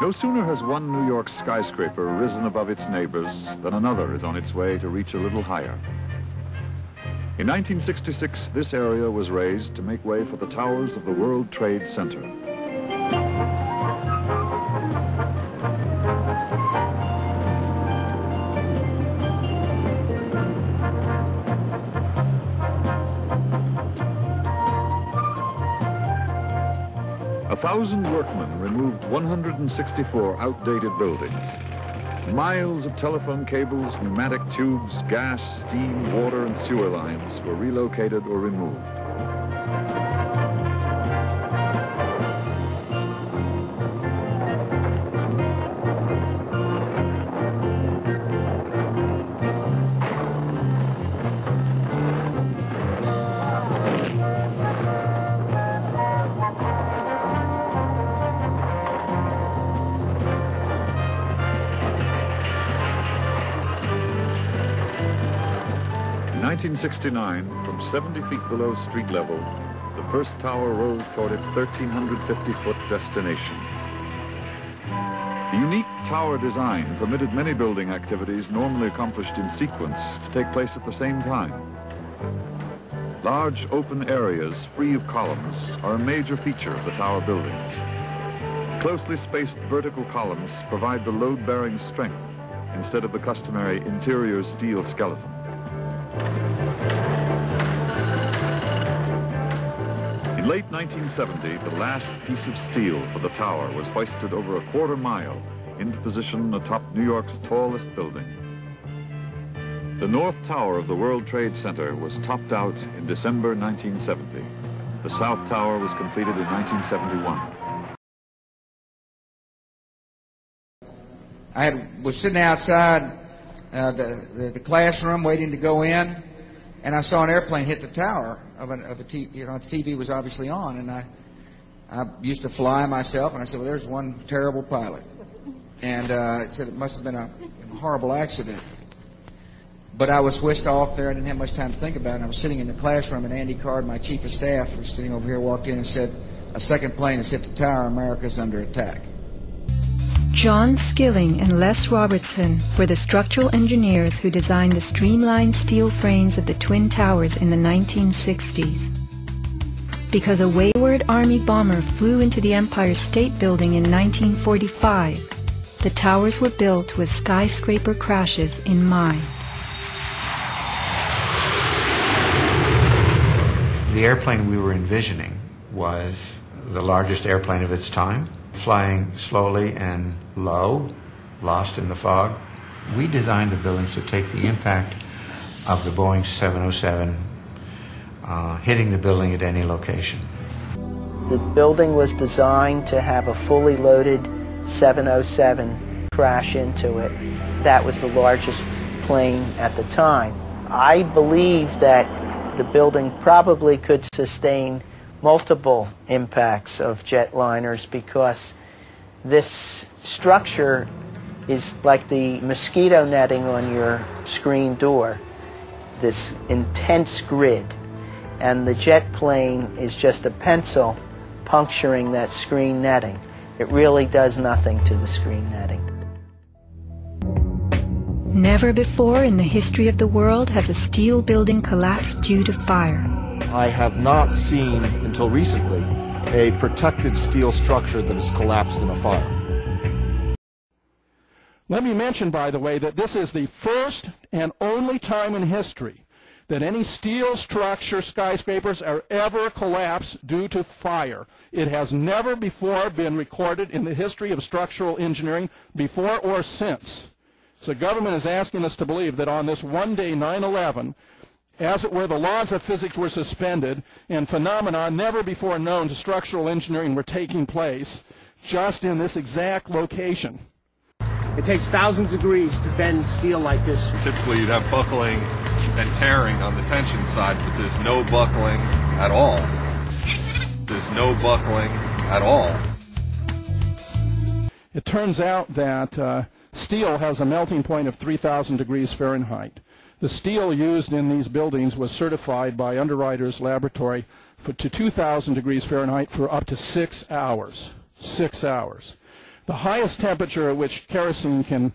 No sooner has one New York skyscraper risen above its neighbors than another is on its way to reach a little higher. In 1966, this area was raised to make way for the towers of the World Trade Center. A 1,000 workmen removed 164 outdated buildings. Miles of telephone cables, pneumatic tubes, gas, steam, water, and sewer lines were relocated or removed. In 1969, from 70 feet below street level, the first tower rose toward its 1,350-foot destination. The unique tower design permitted many building activities normally accomplished in sequence to take place at the same time. Large open areas free of columns are a major feature of the tower buildings. Closely spaced vertical columns provide the load-bearing strength instead of the customary interior steel skeleton. In late 1970, the last piece of steel for the tower was hoisted over a quarter mile into position atop New York's tallest building. The North Tower of the World Trade Center was topped out in December 1970. The South Tower was completed in 1971. I was sitting outside the classroom waiting to go in, and I saw an airplane hit the tower of a TV. You know, the TV was obviously on, and I used to fly myself, and I said, well, there's one terrible pilot. And it said it must have been a horrible accident. But I was whisked off there. I didn't have much time to think about it. I was sitting in the classroom, and Andy Card, my chief of staff, was sitting over here, walked in and said, a second plane has hit the tower. America's under attack. John Skilling and Les Robertson were the structural engineers who designed the streamlined steel frames of the Twin Towers in the 1960s. Because a wayward Army bomber flew into the Empire State Building in 1945, the towers were built with skyscraper crashes in mind. The airplane we were envisioning was the largest airplane of its time, flying slowly and low, lost in the fog. We designed the buildings to take the impact of the Boeing 707 hitting the building at any location. The building was designed to have a fully loaded 707 crash into it. That was the largest plane at the time. I believe that the building probably could sustain multiple impacts of jetliners because this structure is like the mosquito netting on your screen door, this intense grid, and the jet plane is just a pencil puncturing that screen netting. It really does nothing to the screen netting. Never before in the history of the world has a steel building collapsed due to fire. I have not seen, until recently, a protected steel structure that has collapsed in a fire. Let me mention, by the way, that this is the first and only time in history that any steel structure skyscrapers are ever collapsed due to fire. It has never before been recorded in the history of structural engineering, before or since. So government is asking us to believe that on this one day, 9/11, as it were, the laws of physics were suspended and phenomena never before known to structural engineering were taking place just in this exact location. It takes thousands of degrees to bend steel like this. Typically you'd have buckling and tearing on the tension side, but there's no buckling at all. There's no buckling at all. It turns out that steel has a melting point of 3,000 degrees Fahrenheit. The steel used in these buildings was certified by Underwriters Laboratory to 2,000 degrees Fahrenheit for up to 6 hours. 6 hours. The highest temperature at which kerosene can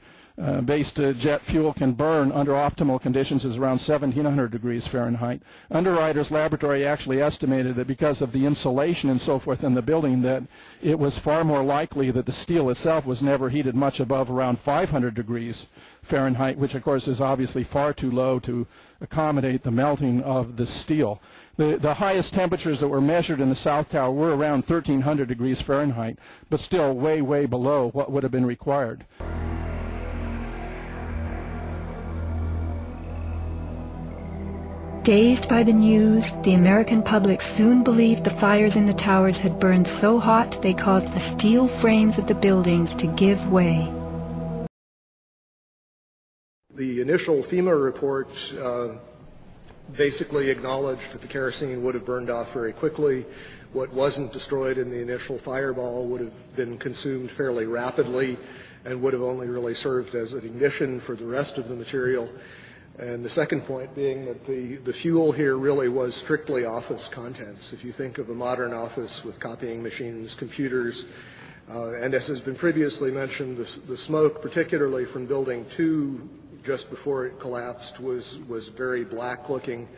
based jet fuel can burn under optimal conditions is around 1700 degrees Fahrenheit. Underwriter's laboratory actually estimated that because of the insulation and so forth in the building, that it was far more likely that the steel itself was never heated much above around 500 degrees Fahrenheit, which of course is obviously far too low to accommodate the melting of the steel. The highest temperatures that were measured in the South Tower were around 1300 degrees Fahrenheit, but still way, way below what would have been required. Dazed by the news, the American public soon believed the fires in the towers had burned so hot they caused the steel frames of the buildings to give way. The initial FEMA report basically acknowledged that the kerosene would have burned off very quickly. What wasn't destroyed in the initial fireball would have been consumed fairly rapidly and would have only really served as an ignition for the rest of the material. And the second point being that the fuel here really was strictly office contents. If you think of a modern office with copying machines, computers, and as has been previously mentioned, the smoke, particularly from Building 2 just before it collapsed, was very black looking.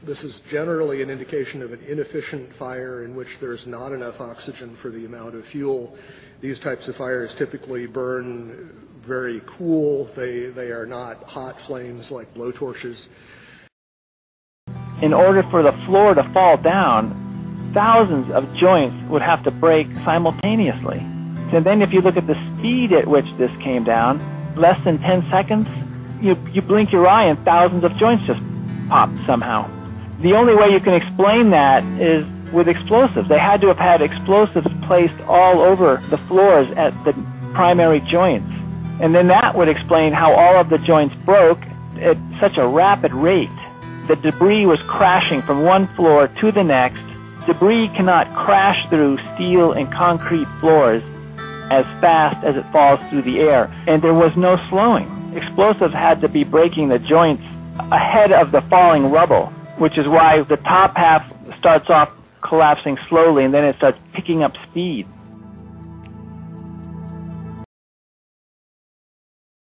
This is generally an indication of an inefficient fire in which there's not enough oxygen for the amount of fuel. These types of fires typically burn very cool. They are not hot flames like blowtorches. In order for the floor to fall down, thousands of joints would have to break simultaneously. And then if you look at the speed at which this came down, less than 10 seconds, you blink your eye and thousands of joints just popped somehow. The only way you can explain that is with explosives. They had to have had explosives placed all over the floors at the primary joints. And then that would explain how all of the joints broke at such a rapid rate. The debris was crashing from one floor to the next. Debris cannot crash through steel and concrete floors as fast as it falls through the air, and there was no slowing. Explosives had to be breaking the joints ahead of the falling rubble, which is why the top half starts off collapsing slowly and then it starts picking up speed.